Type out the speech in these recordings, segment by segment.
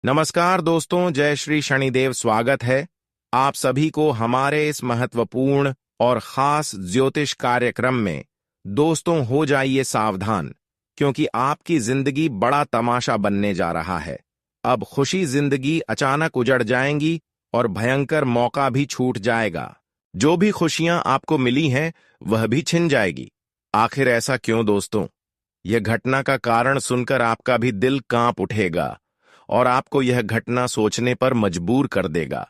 नमस्कार दोस्तों, जय श्री शनिदेव। स्वागत है आप सभी को हमारे इस महत्वपूर्ण और खास ज्योतिष कार्यक्रम में। दोस्तों, हो जाइए सावधान, क्योंकि आपकी जिंदगी बड़ा तमाशा बनने जा रहा है। अब खुशी जिंदगी अचानक उजड़ जाएंगी और भयंकर मौका भी छूट जाएगा। जो भी खुशियां आपको मिली हैं वह भी छिन जाएगी। आखिर ऐसा क्यों दोस्तों? यह घटना का कारण सुनकर आपका भी दिल कांप उठेगा और आपको यह घटना सोचने पर मजबूर कर देगा।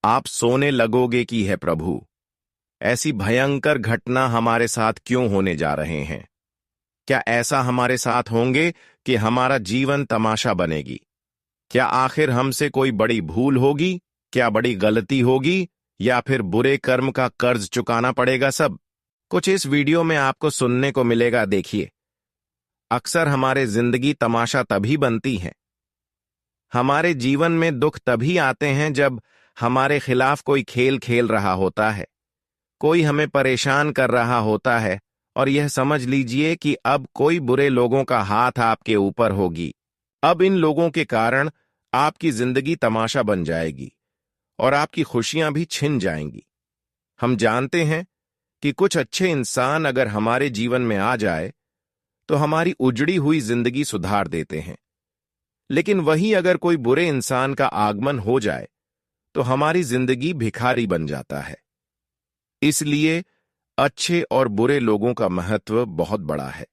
आप सोने लगोगे कि है प्रभु, ऐसी भयंकर घटना हमारे साथ क्यों होने जा रहे हैं? क्या ऐसा हमारे साथ होंगे कि हमारा जीवन तमाशा बनेगी? क्या आखिर हमसे कोई बड़ी भूल होगी? क्या बड़ी गलती होगी? या फिर बुरे कर्म का कर्ज चुकाना पड़ेगा? सब कुछ इस वीडियो में आपको सुनने को मिलेगा। देखिए, अक्सर हमारे जिंदगी तमाशा तभी बनती है, हमारे जीवन में दुख तभी आते हैं जब हमारे खिलाफ कोई खेल खेल रहा होता है, कोई हमें परेशान कर रहा होता है और यह समझ लीजिए कि अब कोई बुरे लोगों का हाथ आपके ऊपर होगी। अब इन लोगों के कारण आपकी जिंदगी तमाशा बन जाएगी और आपकी खुशियां भी छिन जाएंगी। हम जानते हैं कि कुछ अच्छे इंसान अगर हमारे जीवन में आ जाए तो हमारी उजड़ी हुई जिंदगी सुधार देते हैं, लेकिन वही अगर कोई बुरे इंसान का आगमन हो जाए तो हमारी जिंदगी भिखारी बन जाता है। इसलिए अच्छे और बुरे लोगों का महत्व बहुत बड़ा है।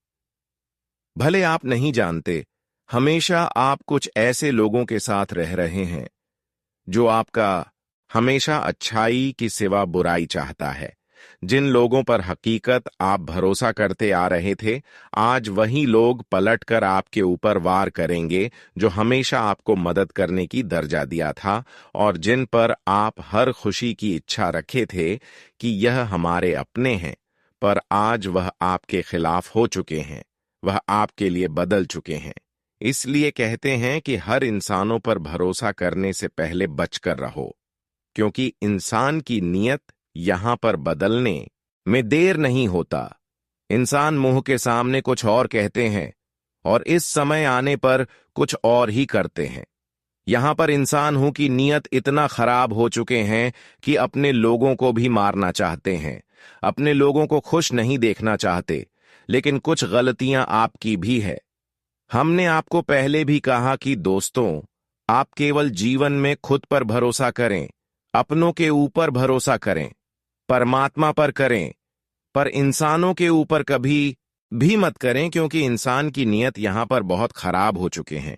भले आप नहीं जानते, हमेशा आप कुछ ऐसे लोगों के साथ रह रहे हैं जो आपका हमेशा अच्छाई की सिवा बुराई चाहता है। जिन लोगों पर हकीकत आप भरोसा करते आ रहे थे, आज वही लोग पलटकर आपके ऊपर वार करेंगे जो हमेशा आपको मदद करने की दर्जा दिया था, और जिन पर आप हर खुशी की इच्छा रखे थे कि यह हमारे अपने हैं, पर आज वह आपके खिलाफ हो चुके हैं, वह आपके लिए बदल चुके हैं। इसलिए कहते हैं कि हर इंसानों पर भरोसा करने से पहले बचकर रहो, क्योंकि इंसान की नीयत यहां पर बदलने में देर नहीं होता। इंसान मुंह के सामने कुछ और कहते हैं और इस समय आने पर कुछ और ही करते हैं। यहां पर इंसान हूं की नीयत इतना खराब हो चुके हैं कि अपने लोगों को भी मारना चाहते हैं, अपने लोगों को खुश नहीं देखना चाहते। लेकिन कुछ गलतियां आपकी भी है। हमने आपको पहले भी कहा कि दोस्तों, आप केवल जीवन में खुद पर भरोसा करें, अपनों के ऊपर भरोसा करें, परमात्मा पर करें, पर इंसानों के ऊपर कभी भी मत करें, क्योंकि इंसान की नीयत यहां पर बहुत खराब हो चुके हैं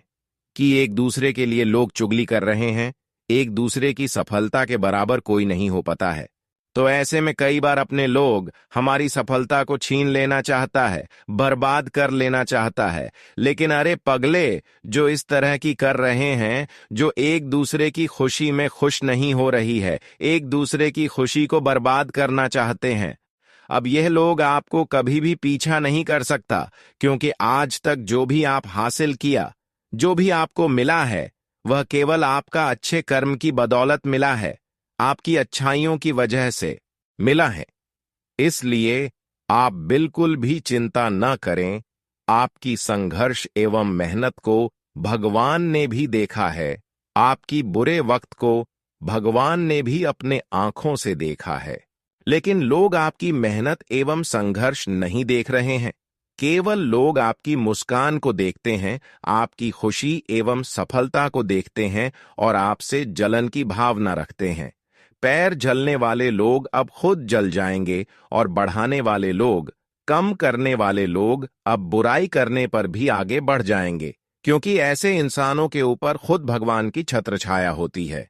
कि एक दूसरे के लिए लोग चुगली कर रहे हैं। एक दूसरे की सफलता के बराबर कोई नहीं हो पाता है, तो ऐसे में कई बार अपने लोग हमारी सफलता को छीन लेना चाहता है, बर्बाद कर लेना चाहता है। लेकिन अरे पगले, जो इस तरह की कर रहे हैं, जो एक दूसरे की खुशी में खुश नहीं हो रही है, एक दूसरे की खुशी को बर्बाद करना चाहते हैं, अब यह लोग आपको कभी भी पीछा नहीं कर सकता, क्योंकि आज तक जो भी आप हासिल किया, जो भी आपको मिला है, वह केवल आपका अच्छे कर्म की बदौलत मिला है, आपकी अच्छाइयों की वजह से मिला है। इसलिए आप बिल्कुल भी चिंता न करें। आपकी संघर्ष एवं मेहनत को भगवान ने भी देखा है, आपकी बुरे वक्त को भगवान ने भी अपने आंखों से देखा है। लेकिन लोग आपकी मेहनत एवं संघर्ष नहीं देख रहे हैं, केवल लोग आपकी मुस्कान को देखते हैं, आपकी खुशी एवं सफलता को देखते हैं और आपसे जलन की भावना रखते हैं। पैर जलने वाले लोग अब खुद जल जाएंगे और बढ़ाने वाले लोग, कम करने वाले लोग अब बुराई करने पर भी आगे बढ़ जाएंगे, क्योंकि ऐसे इंसानों के ऊपर खुद भगवान की छत्र छाया होती है।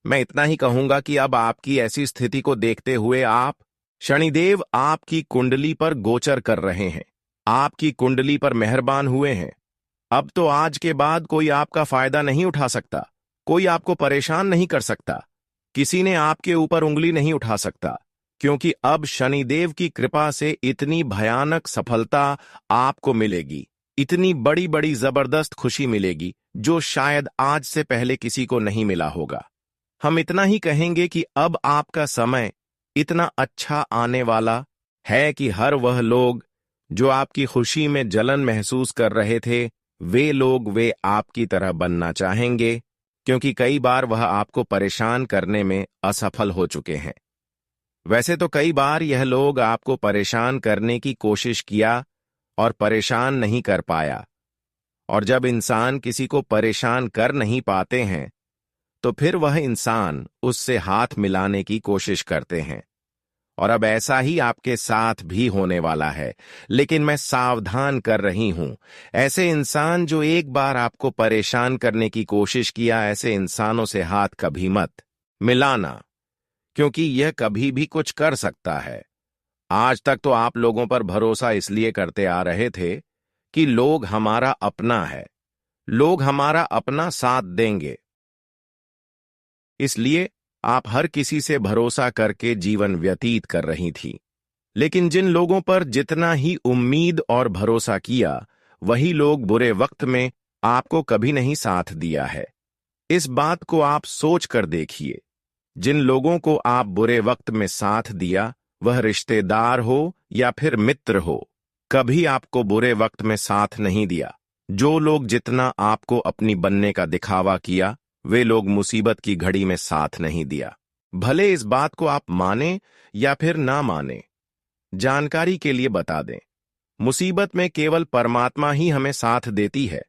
मैं इतना ही कहूंगा कि अब आपकी ऐसी स्थिति को देखते हुए आप शनिदेव आपकी कुंडली पर गोचर कर रहे हैं, आपकी कुंडली पर मेहरबान हुए हैं। अब तो आज के बाद कोई आपका फायदा नहीं उठा सकता, कोई आपको परेशान नहीं कर सकता, किसी ने आपके ऊपर उंगली नहीं उठा सकता, क्योंकि अब शनिदेव की कृपा से इतनी भयानक सफलता आपको मिलेगी, इतनी बड़ी बड़ी जबरदस्त खुशी मिलेगी जो शायद आज से पहले किसी को नहीं मिला होगा। हम इतना ही कहेंगे कि अब आपका समय इतना अच्छा आने वाला है कि हर वह लोग जो आपकी खुशी में जलन महसूस कर रहे थे, वे आपकी तरह बनना चाहेंगे, क्योंकि कई बार वह आपको परेशान करने में असफल हो चुके हैं। वैसे तो कई बार यह लोग आपको परेशान करने की कोशिश किया और परेशान नहीं कर पाया, और जब इंसान किसी को परेशान कर नहीं पाते हैं तो फिर वह इंसान उससे हाथ मिलाने की कोशिश करते हैं। और अब ऐसा ही आपके साथ भी होने वाला है, लेकिन मैं सावधान कर रही हूं। ऐसे इंसान जो एक बार आपको परेशान करने की कोशिश किया, ऐसे इंसानों से हाथ कभी मत मिलाना, क्योंकि यह कभी भी कुछ कर सकता है। आज तक तो आप लोगों पर भरोसा इसलिए करते आ रहे थे कि लोग हमारा अपना है, लोग हमारा अपना साथ देंगे, इसलिए आप हर किसी से भरोसा करके जीवन व्यतीत कर रही थी। लेकिन जिन लोगों पर जितना ही उम्मीद और भरोसा किया, वही लोग बुरे वक्त में आपको कभी नहीं साथ दिया है। इस बात को आप सोच कर देखिए। जिन लोगों को आप बुरे वक्त में साथ दिया, वह रिश्तेदार हो या फिर मित्र हो, कभी आपको बुरे वक्त में साथ नहीं दिया। जो लोग जितना आपको अपनी बनने का दिखावा किया, वे लोग मुसीबत की घड़ी में साथ नहीं दिया। भले इस बात को आप माने या फिर ना माने, जानकारी के लिए बता दें, मुसीबत में केवल परमात्मा ही हमें साथ देती है।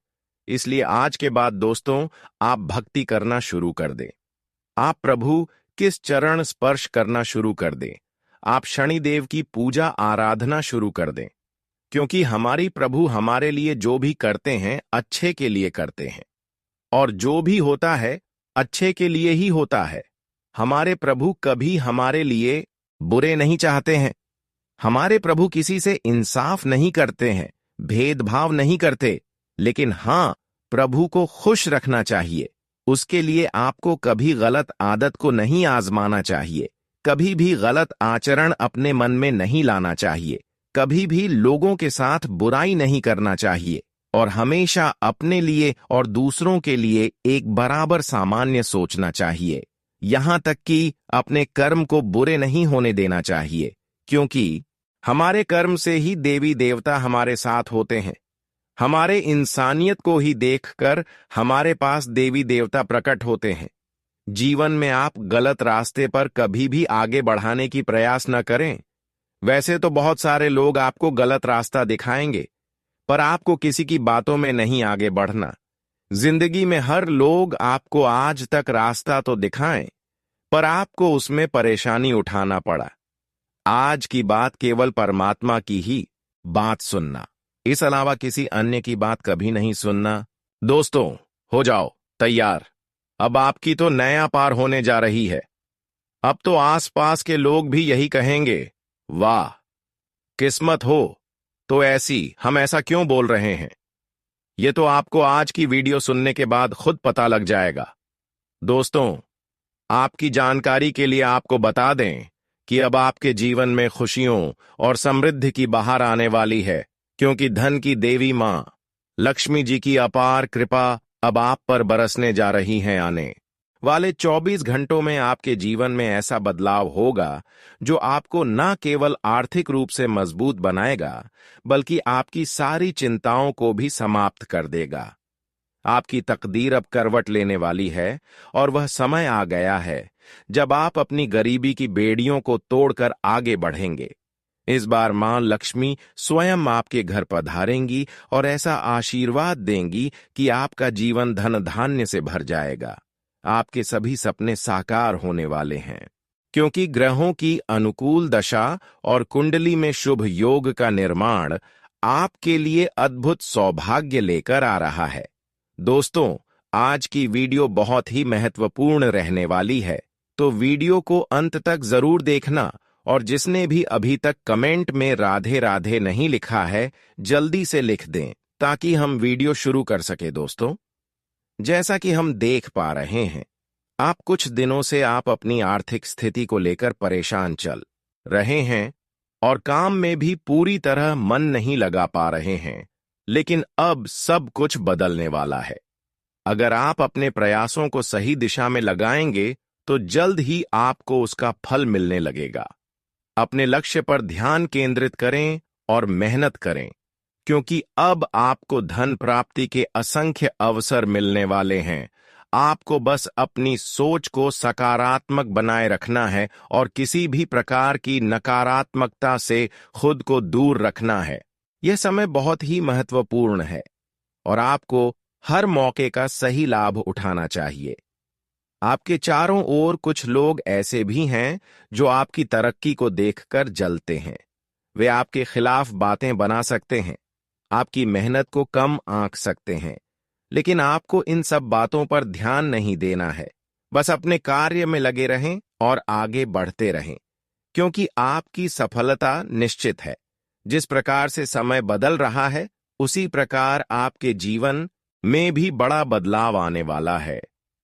इसलिए आज के बाद दोस्तों, आप भक्ति करना शुरू कर दें। आप प्रभु किस चरण स्पर्श करना शुरू कर दें। आप शनिदेव की पूजा आराधना शुरू कर दें, क्योंकि हमारी प्रभु हमारे लिए जो भी करते हैं अच्छे के लिए करते हैं, और जो भी होता है अच्छे के लिए ही होता है। हमारे प्रभु कभी हमारे लिए बुरे नहीं चाहते हैं। हमारे प्रभु किसी से इंसाफ नहीं करते हैं, भेदभाव नहीं करते। लेकिन हां, प्रभु को खुश रखना चाहिए। उसके लिए आपको कभी गलत आदत को नहीं आजमाना चाहिए, कभी भी गलत आचरण अपने मन में नहीं लाना चाहिए, कभी भी लोगों के साथ बुराई नहीं करना चाहिए, और हमेशा अपने लिए और दूसरों के लिए एक बराबर सामान्य सोचना चाहिए। यहां तक कि अपने कर्म को बुरे नहीं होने देना चाहिए, क्योंकि हमारे कर्म से ही देवी देवता हमारे साथ होते हैं। हमारे इंसानियत को ही देखकर हमारे पास देवी देवता प्रकट होते हैं। जीवन में आप गलत रास्ते पर कभी भी आगे बढ़ाने की प्रयास न करें। वैसे तो बहुत सारे लोग आपको गलत रास्ता दिखाएंगे, पर आपको किसी की बातों में नहीं आगे बढ़ना। जिंदगी में हर लोग आपको आज तक रास्ता तो दिखाएं, पर आपको उसमें परेशानी उठाना पड़ा। आज की बात केवल परमात्मा की ही बात सुनना, इस अलावा किसी अन्य की बात कभी नहीं सुनना। दोस्तों, हो जाओ तैयार। अब आपकी तो नया पार होने जा रही है। अब तो आसपास के लोग भी यही कहेंगे, वाह, किस्मत हो तो ऐसी। हम ऐसा क्यों बोल रहे हैं, ये तो आपको आज की वीडियो सुनने के बाद खुद पता लग जाएगा। दोस्तों, आपकी जानकारी के लिए आपको बता दें कि अब आपके जीवन में खुशियों और समृद्धि की बहार आने वाली है, क्योंकि धन की देवी मां लक्ष्मी जी की अपार कृपा अब आप पर बरसने जा रही है। आने वाले 24 घंटों में आपके जीवन में ऐसा बदलाव होगा जो आपको न केवल आर्थिक रूप से मजबूत बनाएगा, बल्कि आपकी सारी चिंताओं को भी समाप्त कर देगा। आपकी तकदीर अब करवट लेने वाली है, और वह समय आ गया है जब आप अपनी गरीबी की बेड़ियों को तोड़कर आगे बढ़ेंगे। इस बार मां लक्ष्मी स्वयं आपके घर पधारेंगी और ऐसा आशीर्वाद देंगी कि आपका जीवन धन धान्य से भर जाएगा। आपके सभी सपने साकार होने वाले हैं, क्योंकि ग्रहों की अनुकूल दशा और कुंडली में शुभ योग का निर्माण आपके लिए अद्भुत सौभाग्य लेकर आ रहा है। दोस्तों, आज की वीडियो बहुत ही महत्वपूर्ण रहने वाली है, तो वीडियो को अंत तक जरूर देखना। और जिसने भी अभी तक कमेंट में राधे राधे नहीं लिखा है, जल्दी से लिख दें, ताकि हम वीडियो शुरू कर सके। दोस्तों, जैसा कि हम देख पा रहे हैं, आप कुछ दिनों से आप अपनी आर्थिक स्थिति को लेकर परेशान चल रहे हैं और काम में भी पूरी तरह मन नहीं लगा पा रहे हैं। लेकिन अब सब कुछ बदलने वाला है। अगर आप अपने प्रयासों को सही दिशा में लगाएंगे तो जल्द ही आपको उसका फल मिलने लगेगा। अपने लक्ष्य पर ध्यान केंद्रित करें और मेहनत करें, क्योंकि अब आपको धन प्राप्ति के असंख्य अवसर मिलने वाले हैं। आपको बस अपनी सोच को सकारात्मक बनाए रखना है और किसी भी प्रकार की नकारात्मकता से खुद को दूर रखना है। यह समय बहुत ही महत्वपूर्ण है और आपको हर मौके का सही लाभ उठाना चाहिए। आपके चारों ओर कुछ लोग ऐसे भी हैं जो आपकी तरक्की को देखकर जलते हैं। वे आपके खिलाफ बातें बना सकते हैं, आपकी मेहनत को कम आंक सकते हैं, लेकिन आपको इन सब बातों पर ध्यान नहीं देना है। बस अपने कार्य में लगे रहें और आगे बढ़ते रहें, क्योंकि आपकी सफलता निश्चित है। जिस प्रकार से समय बदल रहा है, उसी प्रकार आपके जीवन में भी बड़ा बदलाव आने वाला है।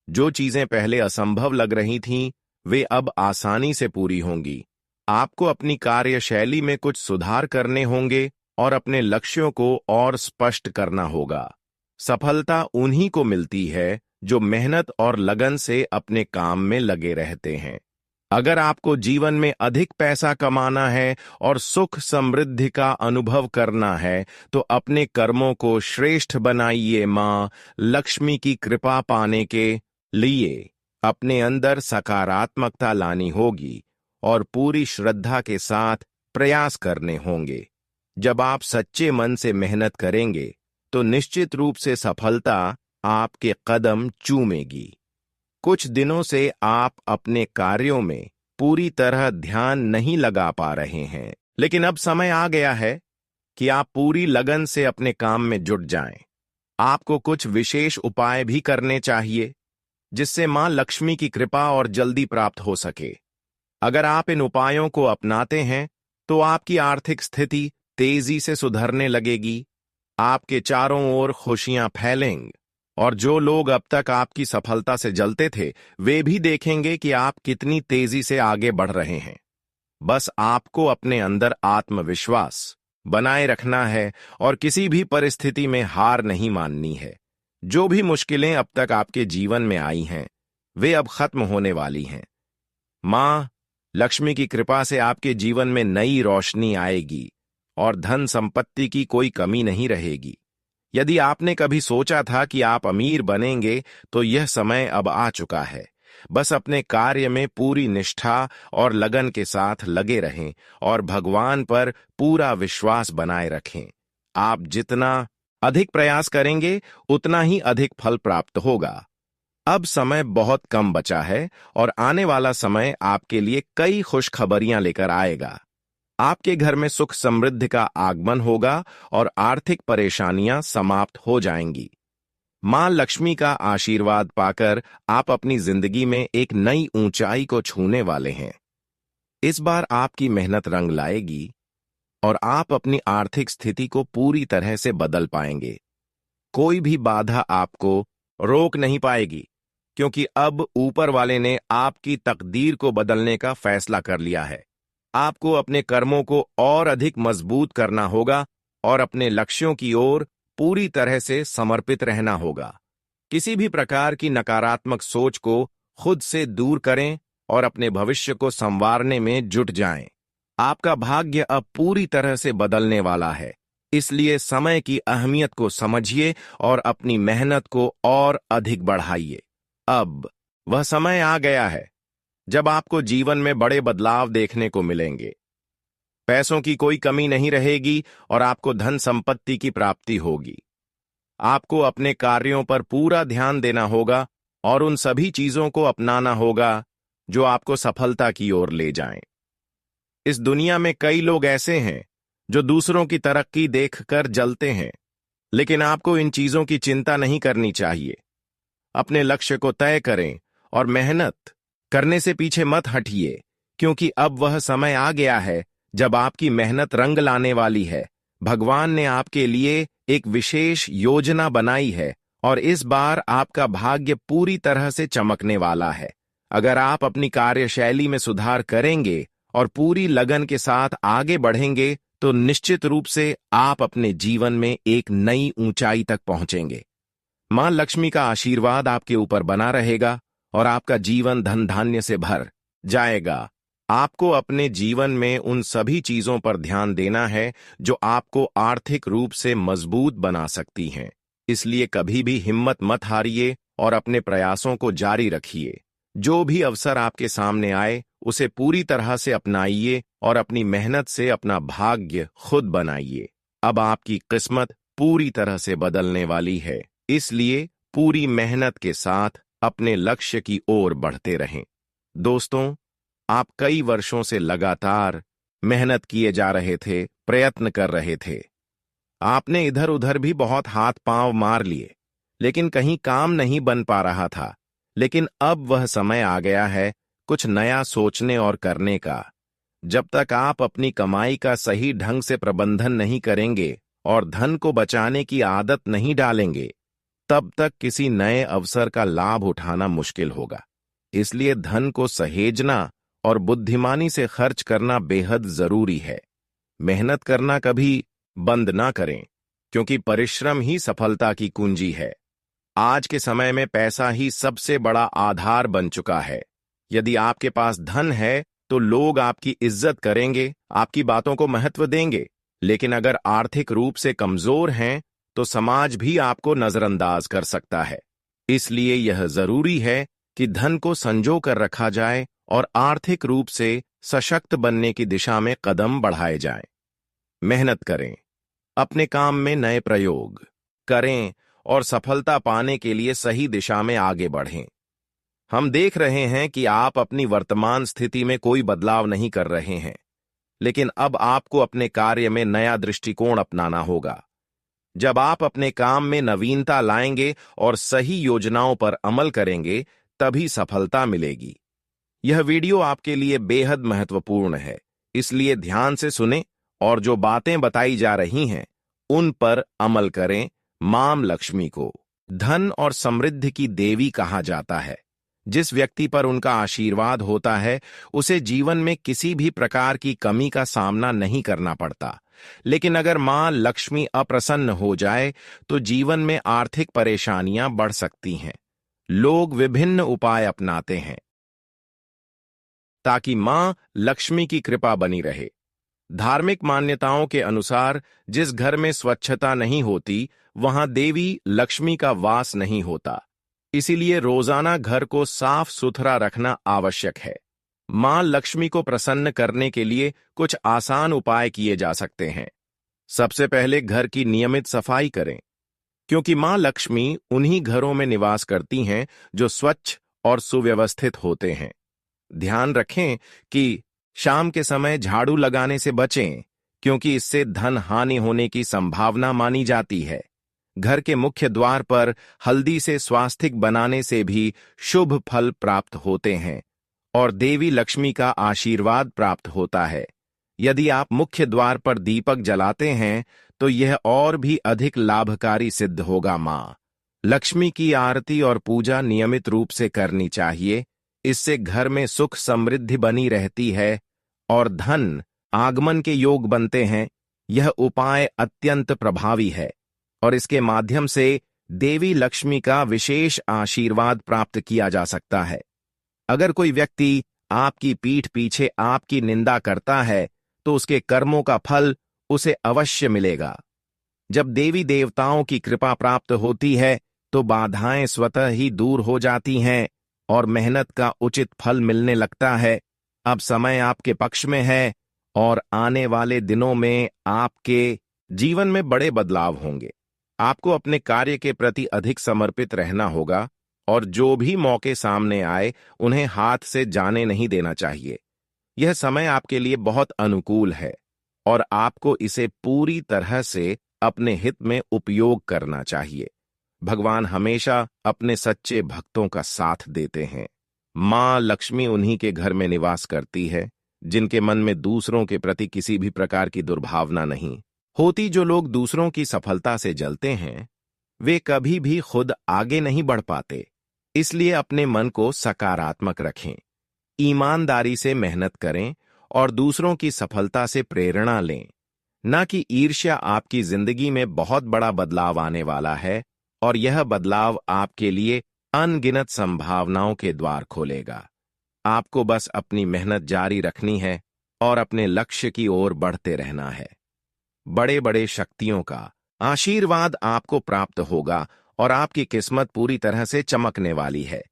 जो चीजें पहले असंभव लग रही थीं, वे अब आसानी से पूरी होंगी। आपको अपनी कार्यशैली में कुछ सुधार करने होंगे और अपने लक्ष्यों को और स्पष्ट करना होगा। सफलता उन्हीं को मिलती है जो मेहनत और लगन से अपने काम में लगे रहते हैं। अगर आपको जीवन में अधिक पैसा कमाना है और सुख समृद्धि का अनुभव करना है, तो अपने कर्मों को श्रेष्ठ बनाइए। मां लक्ष्मी की कृपा पाने के लिए अपने अंदर सकारात्मकता लानी होगी और पूरी श्रद्धा के साथ प्रयास करने होंगे। जब आप सच्चे मन से मेहनत करेंगे, तो निश्चित रूप से सफलता आपके कदम चूमेगी। कुछ दिनों से आप अपने कार्यों में पूरी तरह ध्यान नहीं लगा पा रहे हैं, लेकिन अब समय आ गया है कि आप पूरी लगन से अपने काम में जुट जाएं। आपको कुछ विशेष उपाय भी करने चाहिए, जिससे मां लक्ष्मी की कृपा और जल्दी प्राप्त हो सके। अगर आप इन उपायों को अपनाते हैं, तो आपकी आर्थिक स्थिति तेजी से सुधरने लगेगी। आपके चारों ओर खुशियां फैलेंगी और जो लोग अब तक आपकी सफलता से जलते थे, वे भी देखेंगे कि आप कितनी तेजी से आगे बढ़ रहे हैं। बस आपको अपने अंदर आत्मविश्वास बनाए रखना है और किसी भी परिस्थिति में हार नहीं माननी है। जो भी मुश्किलें अब तक आपके जीवन में आई हैं, वे अब खत्म होने वाली हैं। मां लक्ष्मी की कृपा से आपके जीवन में नई रोशनी आएगी और धन संपत्ति की कोई कमी नहीं रहेगी। यदि आपने कभी सोचा था कि आप अमीर बनेंगे, तो यह समय अब आ चुका है। बस अपने कार्य में पूरी निष्ठा और लगन के साथ लगे रहें और भगवान पर पूरा विश्वास बनाए रखें। आप जितना अधिक प्रयास करेंगे, उतना ही अधिक फल प्राप्त होगा। अब समय बहुत कम बचा है और आने वाला समय आपके लिए कई खुशखबरियां लेकर आएगा। आपके घर में सुख समृद्धि का आगमन होगा और आर्थिक परेशानियां समाप्त हो जाएंगी। मां लक्ष्मी का आशीर्वाद पाकर आप अपनी जिंदगी में एक नई ऊंचाई को छूने वाले हैं। इस बार आपकी मेहनत रंग लाएगी और आप अपनी आर्थिक स्थिति को पूरी तरह से बदल पाएंगे। कोई भी बाधा आपको रोक नहीं पाएगी, क्योंकि अब ऊपर वाले ने आपकी तकदीर को बदलने का फैसला कर लिया है। आपको अपने कर्मों को और अधिक मजबूत करना होगा और अपने लक्ष्यों की ओर पूरी तरह से समर्पित रहना होगा। किसी भी प्रकार की नकारात्मक सोच को खुद से दूर करें और अपने भविष्य को संवारने में जुट जाएं। आपका भाग्य अब पूरी तरह से बदलने वाला है, इसलिए समय की अहमियत को समझिए और अपनी मेहनत को और अधिक बढ़ाइए। अब वह समय आ गया है जब आपको जीवन में बड़े बदलाव देखने को मिलेंगे। पैसों की कोई कमी नहीं रहेगी और आपको धन संपत्ति की प्राप्ति होगी। आपको अपने कार्यों पर पूरा ध्यान देना होगा और उन सभी चीजों को अपनाना होगा जो आपको सफलता की ओर ले जाएं। इस दुनिया में कई लोग ऐसे हैं जो दूसरों की तरक्की देखकर जलते हैं, लेकिन आपको इन चीजों की चिंता नहीं करनी चाहिए। अपने लक्ष्य को तय करें और मेहनत करने से पीछे मत हटिए, क्योंकि अब वह समय आ गया है जब आपकी मेहनत रंग लाने वाली है। भगवान ने आपके लिए एक विशेष योजना बनाई है और इस बार आपका भाग्य पूरी तरह से चमकने वाला है। अगर आप अपनी कार्यशैली में सुधार करेंगे और पूरी लगन के साथ आगे बढ़ेंगे, तो निश्चित रूप से आप अपने जीवन में एक नई ऊंचाई तक पहुंचेंगे। मां लक्ष्मी का आशीर्वाद आपके ऊपर बना रहेगा और आपका जीवन धन धान्य से भर जाएगा। आपको अपने जीवन में उन सभी चीजों पर ध्यान देना है जो आपको आर्थिक रूप से मजबूत बना सकती हैं। इसलिए कभी भी हिम्मत मत हारिए और अपने प्रयासों को जारी रखिए। जो भी अवसर आपके सामने आए उसे पूरी तरह से अपनाइए और अपनी मेहनत से अपना भाग्य खुद बनाइए। अब आपकी किस्मत पूरी तरह से बदलने वाली है, इसलिए पूरी मेहनत के साथ अपने लक्ष्य की ओर बढ़ते रहें। दोस्तों, आप कई वर्षों से लगातार मेहनत किए जा रहे थे, प्रयत्न कर रहे थे। आपने इधर उधर भी बहुत हाथ पांव मार लिए, लेकिन कहीं काम नहीं बन पा रहा था। लेकिन अब वह समय आ गया है कुछ नया सोचने और करने का। जब तक आप अपनी कमाई का सही ढंग से प्रबंधन नहीं करेंगे और धन को बचाने की आदत नहीं डालेंगे, तब तक किसी नए अवसर का लाभ उठाना मुश्किल होगा। इसलिए धन को सहेजना और बुद्धिमानी से खर्च करना बेहद जरूरी है। मेहनत करना कभी बंद ना करें, क्योंकि परिश्रम ही सफलता की कुंजी है। आज के समय में पैसा ही सबसे बड़ा आधार बन चुका है। यदि आपके पास धन है तो लोग आपकी इज्जत करेंगे, आपकी बातों को महत्व देंगे। लेकिन अगर आर्थिक रूप से कमजोर हैं तो समाज भी आपको नजरअंदाज कर सकता है। इसलिए यह जरूरी है कि धन को संजो कर रखा जाए और आर्थिक रूप से सशक्त बनने की दिशा में कदम बढ़ाए जाएं। मेहनत करें, अपने काम में नए प्रयोग करें और सफलता पाने के लिए सही दिशा में आगे बढ़ें। हम देख रहे हैं कि आप अपनी वर्तमान स्थिति में कोई बदलाव नहीं कर रहे हैं, लेकिन अब आपको अपने कार्य में नया दृष्टिकोण अपनाना होगा। जब आप अपने काम में नवीनता लाएंगे और सही योजनाओं पर अमल करेंगे, तभी सफलता मिलेगी। यह वीडियो आपके लिए बेहद महत्वपूर्ण है, इसलिए ध्यान से सुनें और जो बातें बताई जा रही हैं उन पर अमल करें। मां लक्ष्मी को धन और समृद्धि की देवी कहा जाता है। जिस व्यक्ति पर उनका आशीर्वाद होता है उसे जीवन में किसी भी प्रकार की कमी का सामना नहीं करना पड़ता। लेकिन अगर मां लक्ष्मी अप्रसन्न हो जाए तो जीवन में आर्थिक परेशानियां बढ़ सकती हैं। लोग विभिन्न उपाय अपनाते हैं ताकि मां लक्ष्मी की कृपा बनी रहे। धार्मिक मान्यताओं के अनुसार जिस घर में स्वच्छता नहीं होती वहां देवी लक्ष्मी का वास नहीं होता। इसीलिए रोजाना घर को साफ सुथरा रखना आवश्यक है। मां लक्ष्मी को प्रसन्न करने के लिए कुछ आसान उपाय किए जा सकते हैं। सबसे पहले घर की नियमित सफाई करें, क्योंकि मां लक्ष्मी उन्हीं घरों में निवास करती हैं जो स्वच्छ और सुव्यवस्थित होते हैं। ध्यान रखें कि शाम के समय झाड़ू लगाने से बचें, क्योंकि इससे धन हानि होने की संभावना मानी जाती है। घर के मुख्य द्वार पर हल्दी से स्वास्तिक बनाने से भी शुभ फल प्राप्त होते हैं और देवी लक्ष्मी का आशीर्वाद प्राप्त होता है। यदि आप मुख्य द्वार पर दीपक जलाते हैं तो यह और भी अधिक लाभकारी सिद्ध होगा। मां लक्ष्मी की आरती और पूजा नियमित रूप से करनी चाहिए। इससे घर में सुख समृद्धि बनी रहती है और धन आगमन के योग बनते हैं। यह उपाय अत्यंत प्रभावी है और इसके माध्यम से देवी लक्ष्मी का विशेष आशीर्वाद प्राप्त किया जा सकता है। अगर कोई व्यक्ति आपकी पीठ पीछे आपकी निंदा करता है तो उसके कर्मों का फल उसे अवश्य मिलेगा। जब देवी देवताओं की कृपा प्राप्त होती है तो बाधाएं स्वतः ही दूर हो जाती हैं और मेहनत का उचित फल मिलने लगता है। अब समय आपके पक्ष में है और आने वाले दिनों में आपके जीवन में बड़े बदलाव होंगे। आपको अपने कार्य के प्रति अधिक समर्पित रहना होगा और जो भी मौके सामने आए उन्हें हाथ से जाने नहीं देना चाहिए। यह समय आपके लिए बहुत अनुकूल है और आपको इसे पूरी तरह से अपने हित में उपयोग करना चाहिए। भगवान हमेशा अपने सच्चे भक्तों का साथ देते हैं। मां लक्ष्मी उन्हीं के घर में निवास करती है जिनके मन में दूसरों के प्रति किसी भी प्रकार की दुर्भावना नहीं होती। जो लोग दूसरों की सफलता से जलते हैं वे कभी भी खुद आगे नहीं बढ़ पाते। इसलिए अपने मन को सकारात्मक रखें, ईमानदारी से मेहनत करें और दूसरों की सफलता से प्रेरणा लें। न कि ईर्ष्या आपकी जिंदगी में बहुत बड़ा बदलाव आने वाला है और यह बदलाव आपके लिए अनगिनत संभावनाओं के द्वार खोलेगा। आपको बस अपनी मेहनत जारी रखनी है और अपने लक्ष्य की ओर बढ़ते रहना है। बड़े बड़े शक्तियों का आशीर्वाद आपको प्राप्त होगा और आपकी किस्मत पूरी तरह से चमकने वाली है।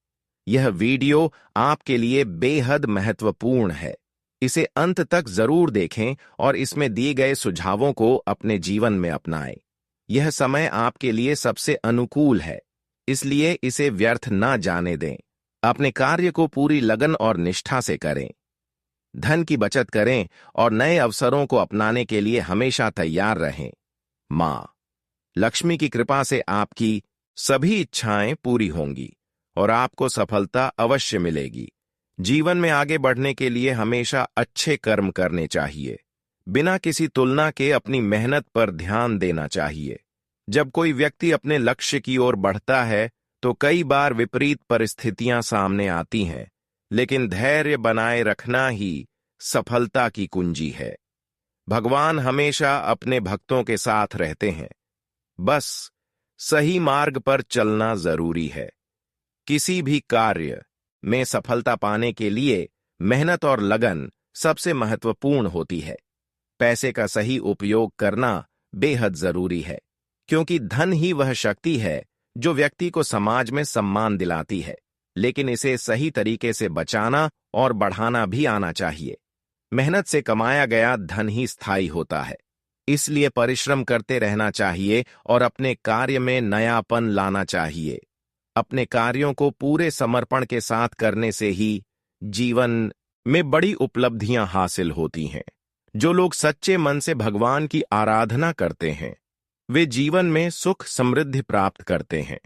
यह वीडियो आपके लिए बेहद महत्वपूर्ण है। इसे अंत तक जरूर देखें और इसमें दिए गए सुझावों को अपने जीवन में अपनाएं। यह समय आपके लिए सबसे अनुकूल है, इसलिए इसे व्यर्थ ना जाने दें। अपने कार्य को पूरी लगन और निष्ठा से करें। धन की बचत करें और नए अवसरों को अपनाने के लिए हमेशा तैयार रहें। मां लक्ष्मी की कृपा से आपकी सभी इच्छाएं पूरी होंगी और आपको सफलता अवश्य मिलेगी। जीवन में आगे बढ़ने के लिए हमेशा अच्छे कर्म करने चाहिए। बिना किसी तुलना के अपनी मेहनत पर ध्यान देना चाहिए। जब कोई व्यक्ति अपने लक्ष्य की ओर बढ़ता है तो कई बार विपरीत परिस्थितियां सामने आती हैं, लेकिन धैर्य बनाए रखना ही सफलता की कुंजी है। भगवान हमेशा अपने भक्तों के साथ रहते हैं, बस सही मार्ग पर चलना जरूरी है। किसी भी कार्य में सफलता पाने के लिए मेहनत और लगन सबसे महत्वपूर्ण होती है। पैसे का सही उपयोग करना बेहद जरूरी है, क्योंकि धन ही वह शक्ति है जो व्यक्ति को समाज में सम्मान दिलाती है, लेकिन इसे सही तरीके से बचाना और बढ़ाना भी आना चाहिए। मेहनत से कमाया गया धन ही स्थायी होता है, इसलिए परिश्रम करते रहना चाहिए और अपने कार्य में नयापन लाना चाहिए। अपने कार्यों को पूरे समर्पण के साथ करने से ही जीवन में बड़ी उपलब्धियां हासिल होती हैं। जो लोग सच्चे मन से भगवान की आराधना करते हैं, वे जीवन में सुख समृद्धि प्राप्त करते हैं।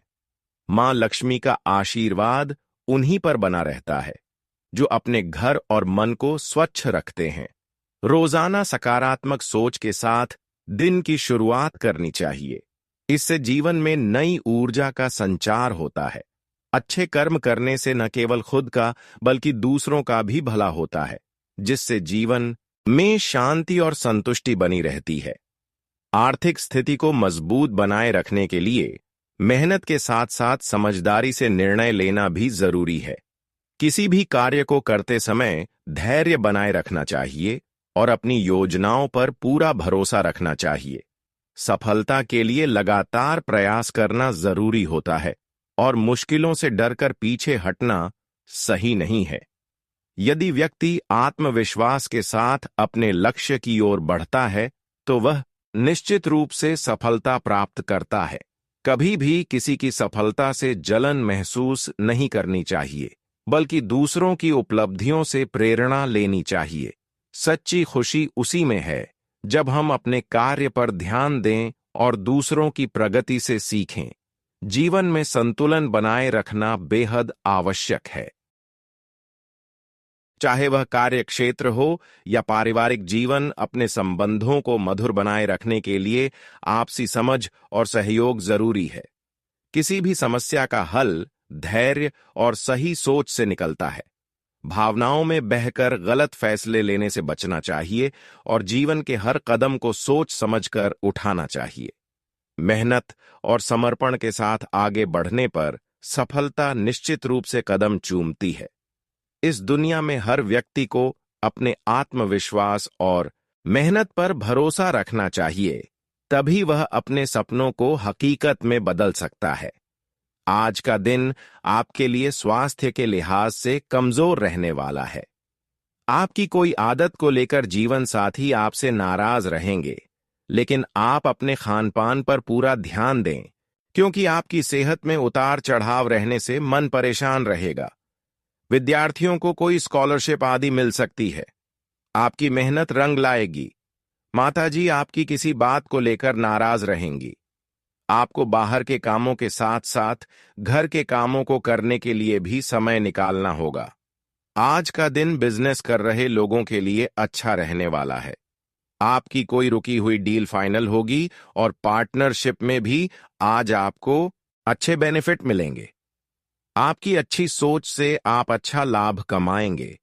मां लक्ष्मी का आशीर्वाद उन्हीं पर बना रहता है जो अपने घर और मन को स्वच्छ रखते हैं। रोजाना सकारात्मक सोच के साथ दिन की शुरुआत करनी चाहिए। इससे जीवन में नई ऊर्जा का संचार होता है। अच्छे कर्म करने से न केवल खुद का बल्कि दूसरों का भी भला होता है, जिससे जीवन में शांति और संतुष्टि बनी रहती है। आर्थिक स्थिति को मजबूत बनाए रखने के लिए मेहनत के साथ साथ समझदारी से निर्णय लेना भी जरूरी है। किसी भी कार्य को करते समय धैर्य बनाए रखना चाहिए और अपनी योजनाओं पर पूरा भरोसा रखना चाहिए। सफलता के लिए लगातार प्रयास करना जरूरी होता है और मुश्किलों से डरकर पीछे हटना सही नहीं है। यदि व्यक्ति आत्मविश्वास के साथ अपने लक्ष्य की ओर बढ़ता है तो वह निश्चित रूप से सफलता प्राप्त करता है। कभी भी किसी की सफलता से जलन महसूस नहीं करनी चाहिए, बल्कि दूसरों की उपलब्धियों से प्रेरणा लेनी चाहिए। सच्ची खुशी उसी में है जब हम अपने कार्य पर ध्यान दें और दूसरों की प्रगति से सीखें। जीवन में संतुलन बनाए रखना बेहद आवश्यक है। चाहे वह कार्य क्षेत्र हो या पारिवारिक जीवन, अपने संबंधों को मधुर बनाए रखने के लिए आपसी समझ और सहयोग जरूरी है। किसी भी समस्या का हल धैर्य और सही सोच से निकलता है। भावनाओं में बहकर गलत फैसले लेने से बचना चाहिए और जीवन के हर कदम को सोच समझकर उठाना चाहिए। मेहनत और समर्पण के साथ आगे बढ़ने पर सफलता निश्चित रूप से कदम चूमती है। इस दुनिया में हर व्यक्ति को अपने आत्मविश्वास और मेहनत पर भरोसा रखना चाहिए, तभी वह अपने सपनों को हकीकत में बदल सकता है। आज का दिन आपके लिए स्वास्थ्य के लिहाज से कमजोर रहने वाला है। आपकी कोई आदत को लेकर जीवन साथी आपसे नाराज रहेंगे, लेकिन आप अपने खानपान पर पूरा ध्यान दें, क्योंकि आपकी सेहत में उतार चढ़ाव रहने से मन परेशान रहेगा। विद्यार्थियों को कोई स्कॉलरशिप आदि मिल सकती है। आपकी मेहनत रंग लाएगी। माताजी आपकी किसी बात को लेकर नाराज रहेंगी। आपको बाहर के कामों के साथ साथ घर के कामों को करने के लिए भी समय निकालना होगा। आज का दिन बिजनेस कर रहे लोगों के लिए अच्छा रहने वाला है। आपकी कोई रुकी हुई डील फाइनल होगी और पार्टनरशिप में भी आज आपको अच्छे बेनिफिट मिलेंगे। आपकी अच्छी सोच से आप अच्छा लाभ कमाएंगे,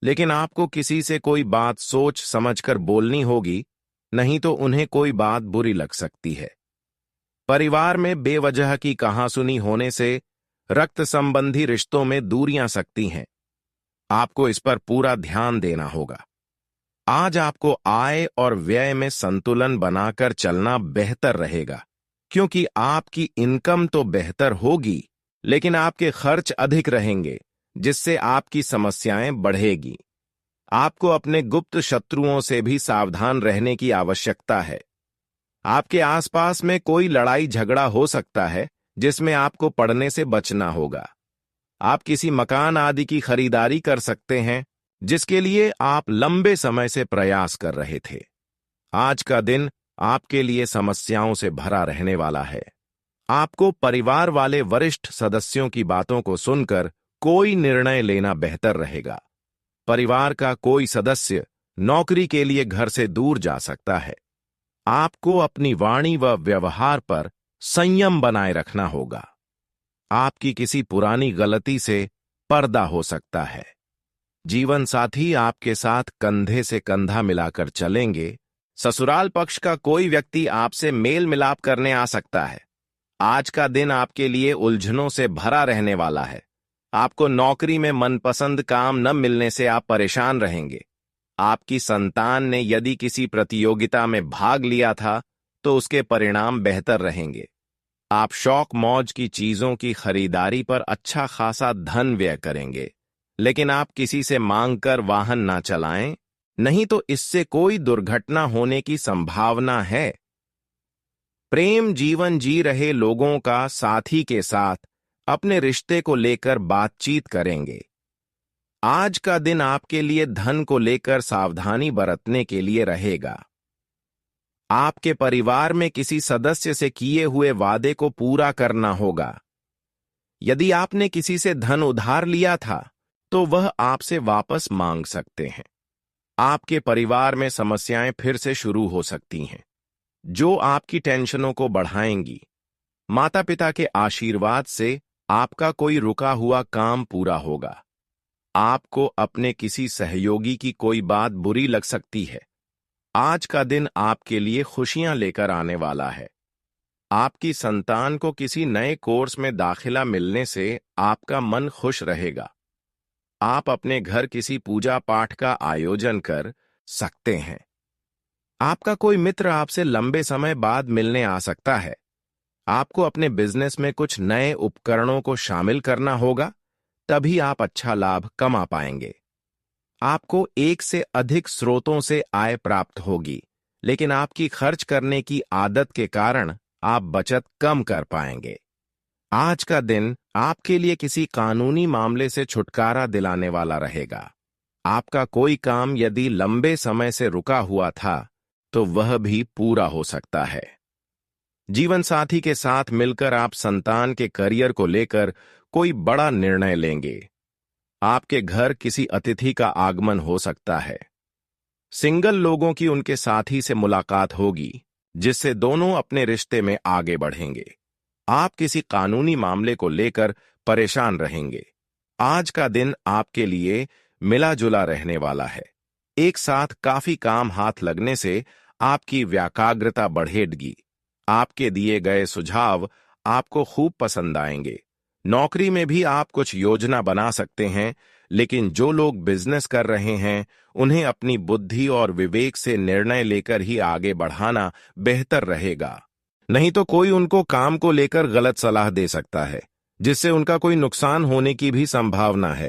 लेकिन आपको किसी से कोई बात सोच समझकर बोलनी होगी, नहीं तो उन्हें कोई बात बुरी लग सकती है। परिवार में बेवजह की कहासुनी होने से रक्त संबंधी रिश्तों में दूरियां सकती हैं। आपको इस पर पूरा ध्यान देना होगा। आज आपको आय और व्यय में संतुलन बनाकर चलना बेहतर रहेगा, क्योंकि आपकी इनकम तो बेहतर होगी, लेकिन आपके खर्च अधिक रहेंगे, जिससे आपकी समस्याएं बढ़ेगी। आपको अपने गुप्त शत्रुओं से भी सावधान रहने की आवश्यकता है। आपके आसपास में कोई लड़ाई झगड़ा हो सकता है, जिसमें आपको पड़ने से बचना होगा। आप किसी मकान आदि की खरीदारी कर सकते हैं, जिसके लिए आप लंबे समय से प्रयास कर रहे थे। आज का दिन आपके लिए समस्याओं से भरा रहने वाला है। आपको परिवार वाले वरिष्ठ सदस्यों की बातों को सुनकर कोई निर्णय लेना बेहतर रहेगा। परिवार का कोई सदस्य नौकरी के लिए घर से दूर जा सकता है। आपको अपनी वाणी व व्यवहार पर संयम बनाए रखना होगा। आपकी किसी पुरानी गलती से पर्दा हो सकता है। जीवन साथी आपके साथ कंधे से कंधा मिलाकर चलेंगे। ससुराल पक्ष का कोई व्यक्ति आपसे मेल मिलाप करने आ सकता है। आज का दिन आपके लिए उलझनों से भरा रहने वाला है। आपको नौकरी में मनपसंद काम न मिलने से आप परेशान रहेंगे। आपकी संतान ने यदि किसी प्रतियोगिता में भाग लिया था, तो उसके परिणाम बेहतर रहेंगे। आप शौक मौज की चीजों की खरीदारी पर अच्छा खासा धन व्यय करेंगे, लेकिन आप किसी से मांगकर वाहन ना चलाएं, नहीं तो इससे कोई दुर्घटना होने की संभावना है। प्रेम जीवन जी रहे लोगों का साथी के साथ अपने रिश्ते को लेकर बातचीत करेंगे। आज का दिन आपके लिए धन को लेकर सावधानी बरतने के लिए रहेगा। आपके परिवार में किसी सदस्य से किए हुए वादे को पूरा करना होगा। यदि आपने किसी से धन उधार लिया था, तो वह आपसे वापस मांग सकते हैं। आपके परिवार में समस्याएं फिर से शुरू हो सकती हैं, जो आपकी टेंशनों को बढ़ाएंगी। माता पिता के आशीर्वाद से आपका कोई रुका हुआ काम पूरा होगा। आपको अपने किसी सहयोगी की कोई बात बुरी लग सकती है। आज का दिन आपके लिए खुशियां लेकर आने वाला है। आपकी संतान को किसी नए कोर्स में दाखिला मिलने से आपका मन खुश रहेगा। आप अपने घर किसी पूजा पाठ का आयोजन कर सकते हैं। आपका कोई मित्र आपसे लंबे समय बाद मिलने आ सकता है। आपको अपने बिजनेस में कुछ नए उपकरणों को शामिल करना होगा, तभी आप अच्छा लाभ कमा पाएंगे। आपको एक से अधिक स्रोतों से आय प्राप्त होगी, लेकिन आपकी खर्च करने की आदत के कारण आप बचत कम कर पाएंगे। आज का दिन आपके लिए किसी कानूनी मामले से छुटकारा दिलाने वाला रहेगा। आपका कोई काम यदि लंबे समय से रुका हुआ था, तो वह भी पूरा हो सकता है। जीवन साथी के साथ मिलकर आप संतान के करियर को लेकर कोई बड़ा निर्णय लेंगे। आपके घर किसी अतिथि का आगमन हो सकता है। सिंगल लोगों की उनके साथी से मुलाकात होगी, जिससे दोनों अपने रिश्ते में आगे बढ़ेंगे। आप किसी कानूनी मामले को लेकर परेशान रहेंगे। आज का दिन आपके लिए मिला जुला रहने वाला है। एक साथ काफी काम हाथ लगने से आपकी व्याकाग्रता बढ़ेगी। आपके दिए गए सुझाव आपको खूब पसंद आएंगे। नौकरी में भी आप कुछ योजना बना सकते हैं, लेकिन जो लोग बिजनेस कर रहे हैं, उन्हें अपनी बुद्धि और विवेक से निर्णय लेकर ही आगे बढ़ाना बेहतर रहेगा। नहीं तो कोई उनको काम को लेकर गलत सलाह दे सकता है, जिससे उनका कोई नुकसान होने की भी संभावना है।